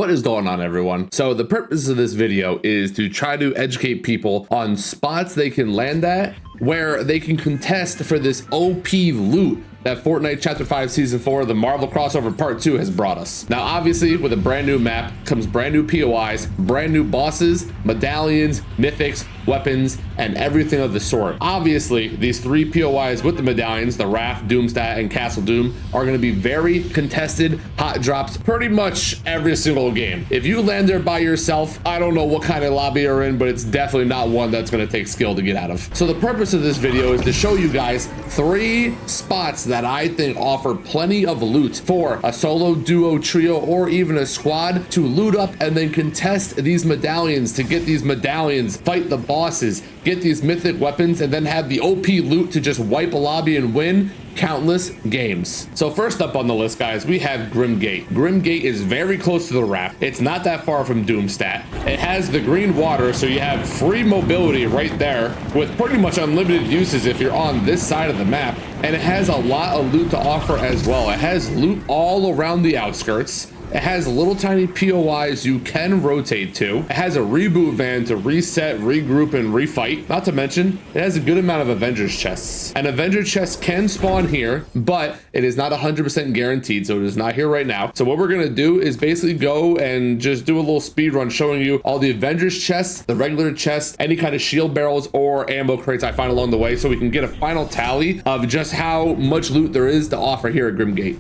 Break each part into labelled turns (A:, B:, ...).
A: What is going on, everyone? So the purpose of this video is to try to educate people on spots they can land at where they can contest for this OP loot that Fortnite Chapter 5 Season 4, the Marvel Crossover Part 2 has brought us. Now, obviously, with a brand new map comes brand new POIs, brand new bosses, medallions, mythics, weapons, and everything of the sort. Obviously, these 3 POIs with the medallions, the Raft, Doomstat, and Castle Doom, are going to be very contested, hot drops pretty much every single game. If you land there by yourself, I don't know what kind of lobby you're in, but it's definitely not one that's going to take skill to get out of. So the purpose of this video is to show you guys 3 spots that I think offer plenty of loot for a solo, duo, trio, or even a squad to loot up and then contest these medallions, to get these medallions, fight the bosses, get these mythic weapons, and then have the OP loot to just wipe a lobby and win countless games. So first up on the list, guys, we have Grimgate. Grimgate is very close to the Raft. It's not that far from Doomstat. It has the green water, so you have free mobility right there with pretty much unlimited uses if you're on this side of the map. And it has a lot of loot to offer as well. It has loot all around the outskirts. It has little tiny POIs you can rotate to. It has a reboot van to reset, regroup, and refight. Not to mention, it has a good amount of Avengers chests. An Avengers chest can spawn here, but it is not 100% guaranteed, so it is not here right now. So what we're gonna do is basically go and just do a little speed run showing you all the Avengers chests, the regular chests, any kind of shield barrels or ammo crates I find along the way, so we can get a final tally of just how much loot there is to offer here at Grimgate.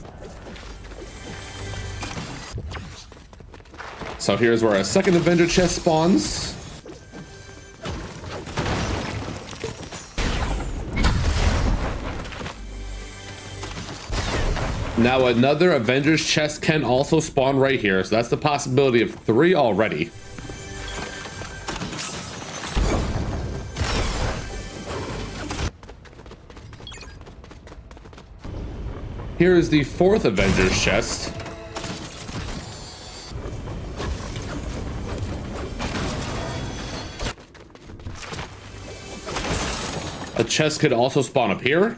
A: So here's where a second Avenger chest spawns. Now another Avengers chest can also spawn right here, so that's the possibility of 3 already. Here is the 4th Avengers chest. A chest could also spawn up here.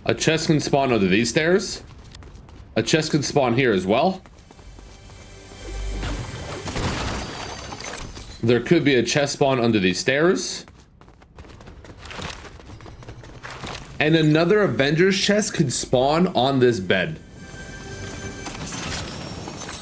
A: A chest can spawn under these stairs. A chest can spawn here as well. There could be a chest spawn under these stairs. And another Avengers chest could spawn on this bed.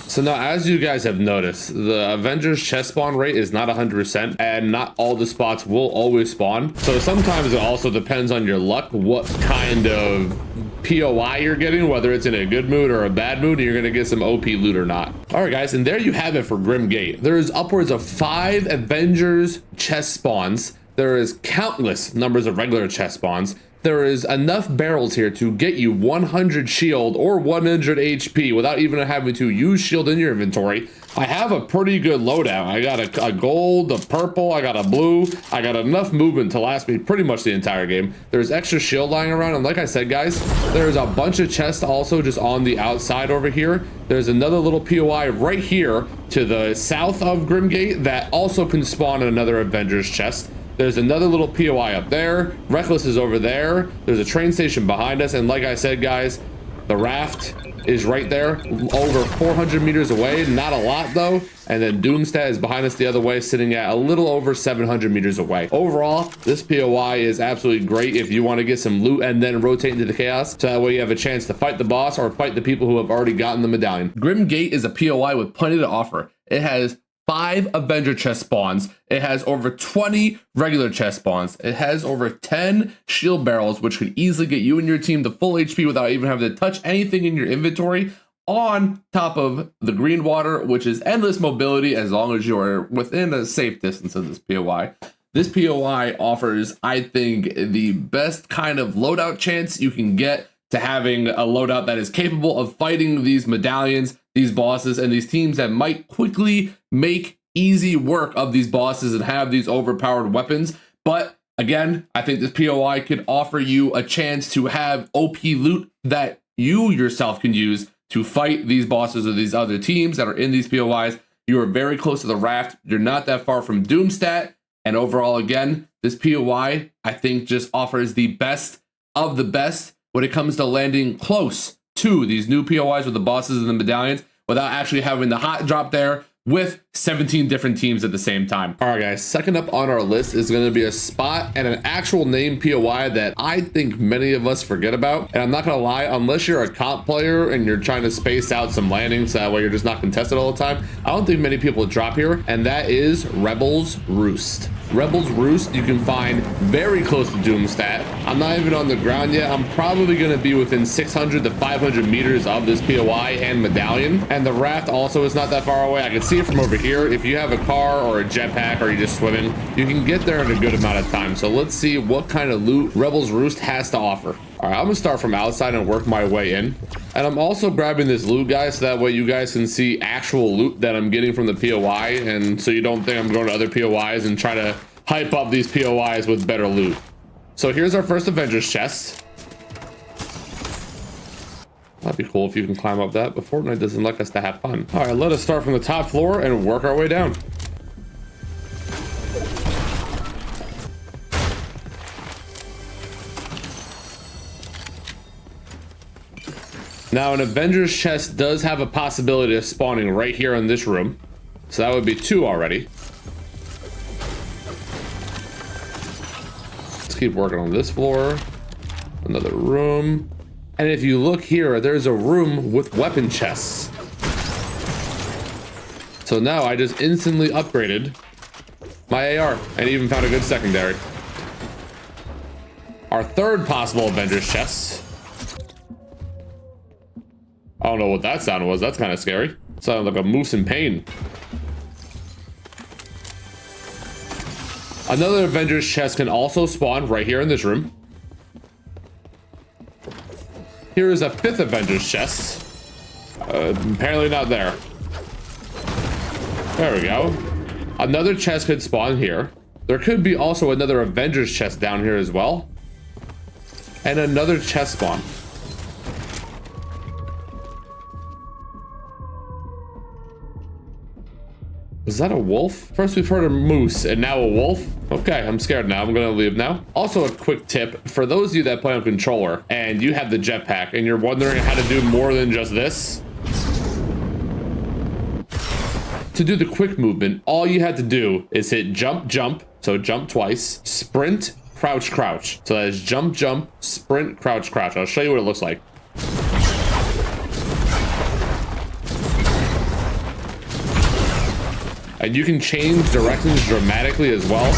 A: So now, as you guys have noticed, the Avengers chest spawn rate is not 100%, and not all the spots will always spawn. So sometimes it also depends on your luck, what kind of POI you're getting, whether it's in a good mood or a bad mood, and you're gonna get some OP loot or not. All right, guys, and there you have it for Grimgate. There's upwards of 5 Avengers chest spawns. There is countless numbers of regular chest spawns. There is enough barrels here to get you 100 shield or 100 HP without even having to use shield in your inventory. I have a pretty good loadout. I got a gold, a purple, I got a blue. I got enough movement to last me pretty much the entire game. There's extra shield lying around, and like I said, guys, there's a bunch of chests also just on the outside over here. There's another little POI right here to the south of Grimgate that also can spawn another Avengers chest. There's another little POI up there. Reckless is over there. There's a train station behind us. And like I said, guys, the Raft is right there, over 400 meters away. Not a lot, though. And then Doomstat is behind us the other way, sitting at a little over 700 meters away. Overall, this POI is absolutely great if you want to get some loot and then rotate into the chaos. So that way you have a chance to fight the boss or fight the people who have already gotten the medallion. Grimgate is a POI with plenty to offer. It has 5 Avenger chest spawns. It has over 20 regular chest spawns. It has over 10 shield barrels, which could easily get you and your team to full HP without even having to touch anything in your inventory, on top of the green water, which is endless mobility as long as you're within a safe distance of this POI. this POI offers, I think, the best kind of loadout chance you can get to having a loadout that is capable of fighting these medallions, these bosses, and these teams that might quickly make easy work of these bosses and have these overpowered weapons. But again, I think this POI could offer you a chance to have OP loot that you yourself can use to fight these bosses or these other teams that are in these POIs. You are very close to the raft. You're not that far from Doomstat. And overall, again, this POI, I think, just offers the best of the best when it comes to landing close to these new POIs with the bosses and the medallions without actually having the hot drop there with 17 different teams at the same time. All right, guys, second up on our list is going to be a spot and an actual name POI that I think many of us forget about. And I'm not going to lie, unless you're a comp player and you're trying to space out some landings so that way you're just not contested all the time, I don't think many people drop here, and that is Rebels Roost. Rebels Roost you can find very close to Doomstat. I'm not even on the ground yet. I'm probably going to be within 600 to 500 meters of this POI and medallion, and the raft also is not that far away. I can see it from over here. If you have a car or a jetpack or you're just swimming, you can get there in a good amount of time. So let's see what kind of loot Rebels Roost has to offer. All right, I'm gonna start from outside and work my way in. And I'm also grabbing this loot, guys, so that way you guys can see actual loot that I'm getting from the POI, and so you don't think I'm going to other POIs and try to hype up these POIs with better loot. So here's our first Avengers chest. That'd be cool if you can climb up that, but Fortnite doesn't like us to have fun. All right, let us start from the top floor and work our way down. Now, an Avengers chest does have a possibility of spawning right here in this room. So that would be 2 already. Let's keep working on this floor. Another room. And if you look here, there's a room with weapon chests. So now I just instantly upgraded my AR and even found a good secondary. Our third possible Avengers chest. I don't know what that sound was. That's kind of scary. Sounded like a moose in pain. Another Avengers chest can also spawn right here in this room. Here is a 5th Avengers chest. Apparently not there. There we go. Another chest could spawn here. There could be also another Avengers chest down here as well. And another chest spawn. Is that a wolf? First we've heard a moose and now a wolf. Okay, I'm scared now. I'm gonna leave now. Also, a quick tip for those of you that play on controller and you have the jetpack and you're wondering how to do more than just this. To do the quick movement, all you had to do is hit jump, jump. So jump twice, sprint, crouch, crouch. So that is jump, jump, sprint, crouch, crouch. I'll show you what it looks like. And you can change directions dramatically as well.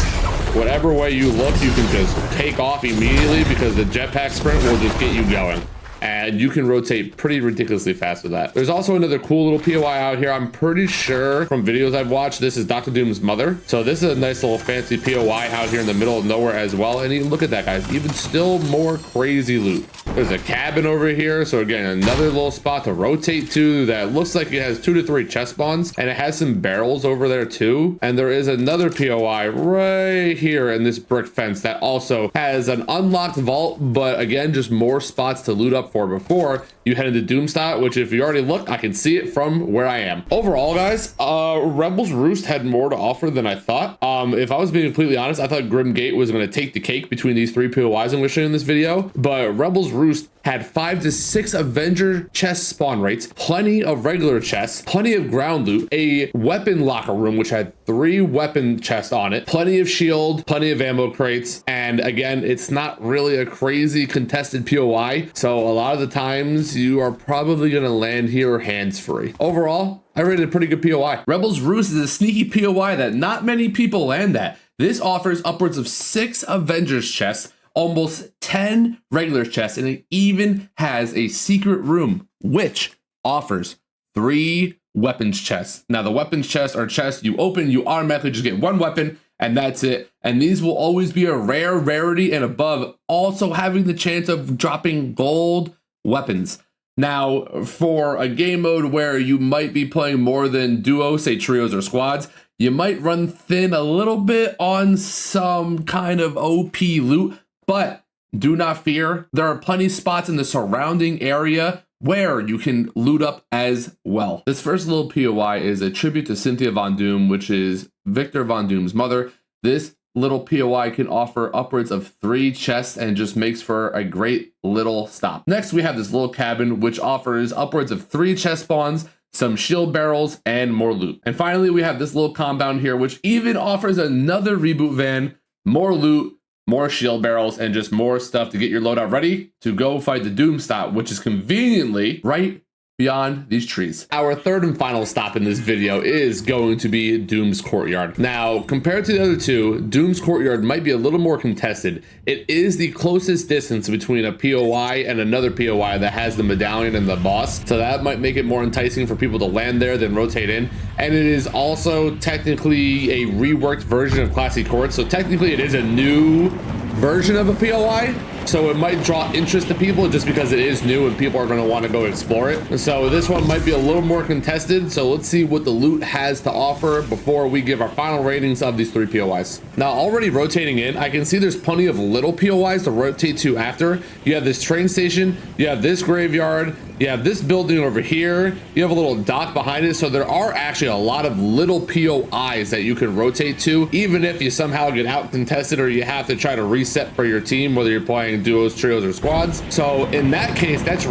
A: Whatever way you look, you can just take off immediately because the jetpack sprint will just get you going. And you can rotate pretty ridiculously fast with that. There's also another cool little POI out here. I'm pretty sure from videos I've watched, this is Dr. Doom's mother. So this is a nice little fancy POI out here in the middle of nowhere as well. And look at that, guys, even still more crazy loot. There's a cabin over here. So again, another little spot to rotate to that looks like it has 2 to 3 chest spawns, and it has some barrels over there too. And there is another POI right here in this brick fence that also has an unlocked vault, but again, just more spots to loot up for before you head into Doomstat, which if you already look, I can see it from where I am. Overall, guys, Rebels Roost had more to offer than I thought. If I was being completely honest, I thought Grim Gate was going to take the cake between these 3 POIs I'm going to show you in this video, but Rebels Roost had 5 to 6 Avenger chest spawn rates, plenty of regular chests, plenty of ground loot, a weapon locker room which had 3 weapon chests on it, plenty of shield, plenty of ammo crates, and again, it's not really a crazy contested POI, so a lot of the times you are probably going to land here hands-free. Overall, I rated a pretty good POI. Rebels Roost is a sneaky POI that not many people land at. This offers upwards of 6 Avengers chests, almost 10 regular chests, and it even has a secret room, which offers 3 weapons chests. Now, the weapons chests are chests you open, you automatically just get 1 weapon, and that's it. And these will always be a rare, rarity, and above, also having the chance of dropping gold weapons. Now, for a game mode where you might be playing more than duos, say trios or squads, you might run thin a little bit on some kind of OP loot, but do not fear. There are plenty of spots in the surrounding area where you can loot up as well. This first little POI is a tribute to Cynthia Von Doom, which is Victor Von Doom's mother. This little POI can offer upwards of 3 chests and just makes for a great little stop. Next, we have this little cabin, which offers upwards of 3 chest spawns, some shield barrels, and more loot. And finally, we have this little compound here, which even offers another reboot van, more loot, more shield barrels, and just more stuff to get your loadout ready to go fight the Doom stop, which is conveniently right beyond these trees. Our third and final stop in this video is going to be Doom's Courtyard. Now, compared to the other two, Doom's Courtyard might be a little more contested. It is the closest distance between a POI and another POI that has the medallion and the boss, so that might make it more enticing for people to land there than rotate in. And it is also technically a reworked version of Classic Courts, so technically it is a new version of a POI, so it might draw interest to people just because it is new and people are going to want to go explore it. So this one might be a little more contested, so let's see what the loot has to offer before we give our final ratings of these 3 POIs. Now, already rotating in, I can see there's plenty of little POIs to rotate to after. You have this train station, you have this graveyard, you have this building over here, you have a little dock behind it, so there are actually a lot of little POIs that you can rotate to, even if you somehow get out contested or you have to try to reset for your team, whether you're playing duos, trios, or squads. So in that case, that's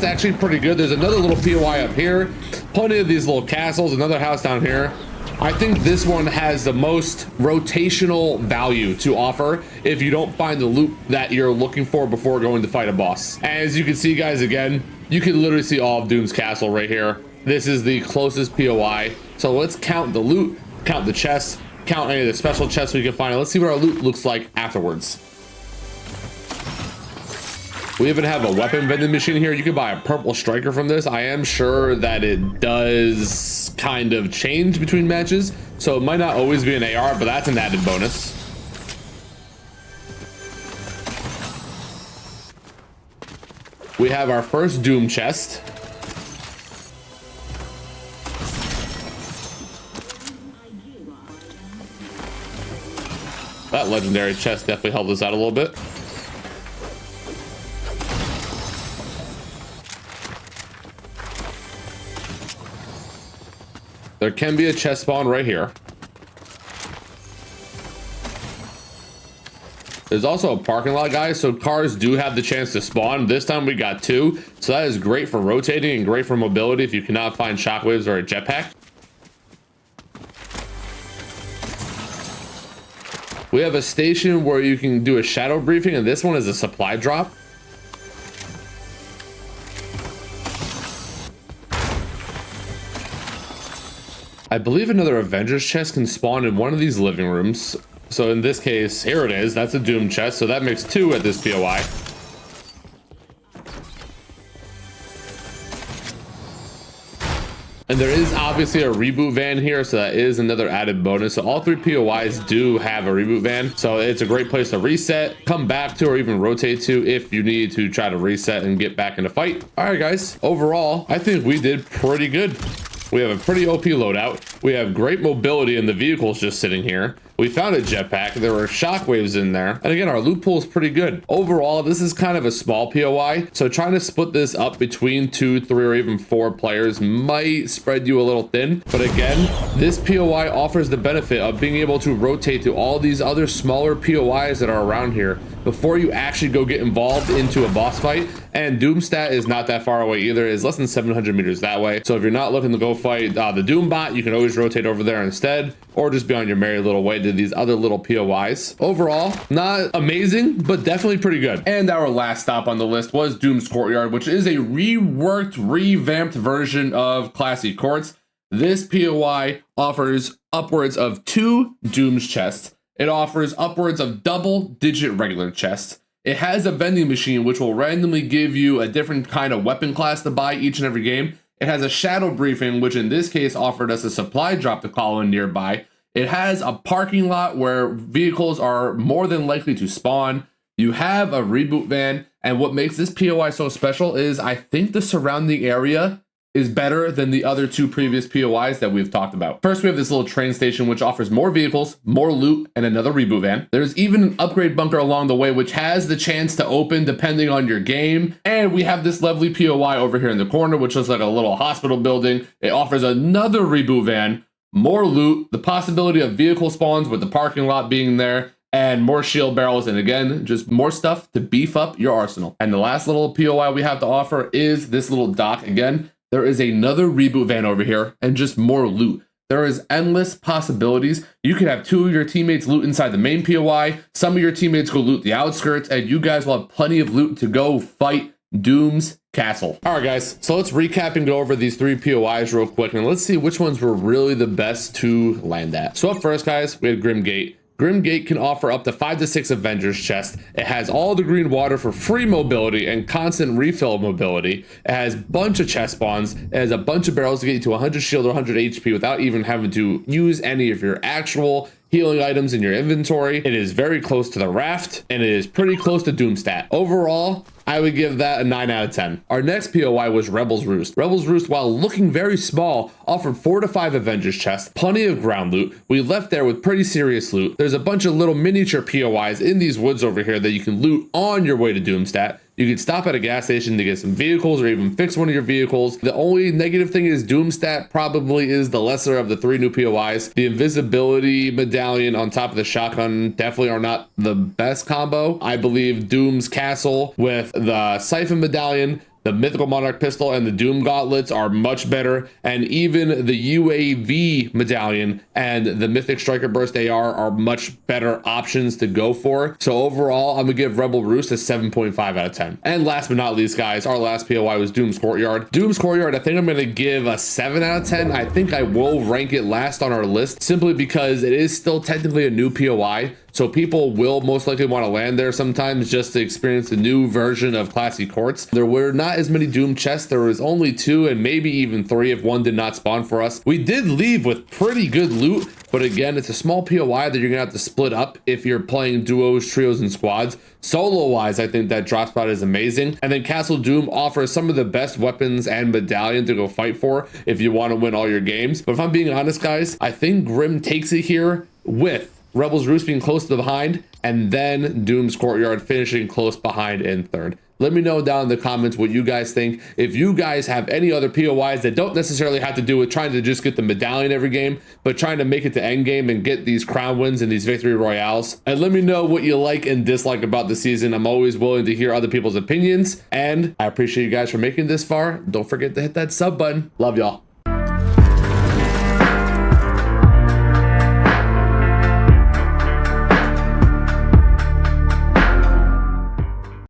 A: actually pretty good. There's another little POI up here, plenty of these little castles, another house down here. I think this one has the most rotational value to offer if you don't find the loot that you're looking for before going to fight a boss. As you can see, guys, again, you can literally see all of Doom's castle right here. This is the closest POI. So let's count the loot, count the chests, count any of the special chests we can find. Let's see what our loot looks like afterwards. We even have a weapon vending machine here. You can buy a purple striker from this. I am sure that it does kind of change between matches, so it might not always be an AR, but that's an added bonus. We have our first Doom chest. That legendary chest definitely helped us out a little bit. There can be a chest spawn right here. There's also a parking lot, guys, so cars do have the chance to spawn. This time we got 2, so that is great for rotating and great for mobility if you cannot find shockwaves or a jetpack. We have a station where you can do a shadow briefing, and this one is a supply drop. I believe another Avengers chest can spawn in one of these living rooms. So in this case, here it is. That's a Doom chest. So that makes 2 at this POI. And there is obviously a reboot van here, so that is another added bonus. So all 3 POIs do have a reboot van, so it's a great place to reset, come back to, or even rotate to if you need to try to reset and get back in a fight. All right, guys, overall, I think we did pretty good. We have a pretty OP loadout. We have great mobility in the vehicles just sitting here. We found a jetpack. There were shockwaves in there. And again, our loot pool is pretty good. Overall, this is kind of a small POI. So trying to split this up between 2, 3, or even 4 players might spread you a little thin. But again, this POI offers the benefit of being able to rotate to all these other smaller POIs that are around here before you actually go get involved into a boss fight. And Doomstat is not that far away either. It's less than 700 meters that way. So if you're not looking to go fight the Doom bot, you can always rotate over there instead, or just be on your merry little way to these other little POIs. Overall, not amazing, but definitely pretty good. And our last stop on the list was Doom's Courtyard, which is a reworked, revamped version of Classic Courts. This POI offers upwards of 2 Doom's chests. It offers upwards of double-digit regular chests. It has a vending machine which will randomly give you a different kind of weapon class to buy each and every game. It has a shadow briefing, which in this case offered us a supply drop to call in nearby. It has a parking lot where vehicles are more than likely to spawn. You have a reboot van, and what makes this POI so special is I think the surrounding area is better than the other two previous POIs that we've talked about. First, we have this little train station, which offers more vehicles, more loot, and another reboot van. There's even an upgrade bunker along the way, which has the chance to open depending on your game. And we have this lovely POI over here in the corner, which looks like a little hospital building. It offers another reboot van, more loot, the possibility of vehicle spawns with the parking lot being there, and more shield barrels, and again, just more stuff to beef up your arsenal. And the last little POI we have to offer is this little dock. Again, there is another reboot van over here and just more loot. There is endless possibilities. You could have 2 of your teammates loot inside the main POI. Some of your teammates go loot the outskirts, and you guys will have plenty of loot to go fight Doom's castle. All right, guys, so let's recap and go over these 3 POIs real quick, and let's see which ones were really the best to land at. So up first, guys, we had Grimgate. Grimgate can offer up to 5 to 6 Avengers chests. It has all the green water for free mobility and constant refill mobility. It has a bunch of chest spawns. It has a bunch of barrels to get you to 100 shield or 100 HP without even having to use any of your actual healing items in your inventory. It is very close to the raft, and it is pretty close to Doomstat. Overall, I would give that a 9 out of 10. Our next POI was Rebel's Roost. Rebel's Roost, while looking very small, offered 4 to 5 Avengers chests, plenty of ground loot. We left there with pretty serious loot. There's a bunch of little miniature POIs in these woods over here that you can loot on your way to Doomstat. You can stop at a gas station to get some vehicles or even fix one of your vehicles. The only negative thing is Doomstat probably is the lesser of the 3 new POIs. The invisibility medallion on top of the shotgun definitely are not the best combo. I believe Doom's castle with the siphon medallion, the Mythical Monarch pistol, and the Doom gauntlets are much better, and even the UAV medallion and the Mythic Striker Burst AR are much better options to go for. So overall, I'm gonna give Rebel Roost a 7.5 out of 10. And last but not least, guys, our last POI was Doom's Courtyard. Doom's Courtyard, I think I'm gonna give a 7 out of 10. I think I will rank it last on our list simply because it is still technically a new POI. So people will most likely want to land there sometimes just to experience the new version of Classy Courts. There were not as many Doom chests. There was only 2 and maybe even 3 if one did not spawn for us. We did leave with pretty good loot, but again, it's a small POI that you're gonna have to split up if you're playing duos, trios, and squads. Solo wise, I think that drop spot is amazing. And then Castle Doom offers some of the best weapons and medallion to go fight for if you want to win all your games. But if I'm being honest, guys, I think Grim takes it here with Rebel's Roost being close to the behind, and then Doom's Courtyard finishing close behind in third. Let me know down in the comments what you guys think. If you guys have any other POIs that don't necessarily have to do with trying to just get the medallion every game, but trying to make it to end game and get these crown wins and these victory royales. And let me know what you like and dislike about the season. I'm always willing to hear other people's opinions, and I appreciate you guys for making this far. Don't forget to hit that sub button. Love y'all.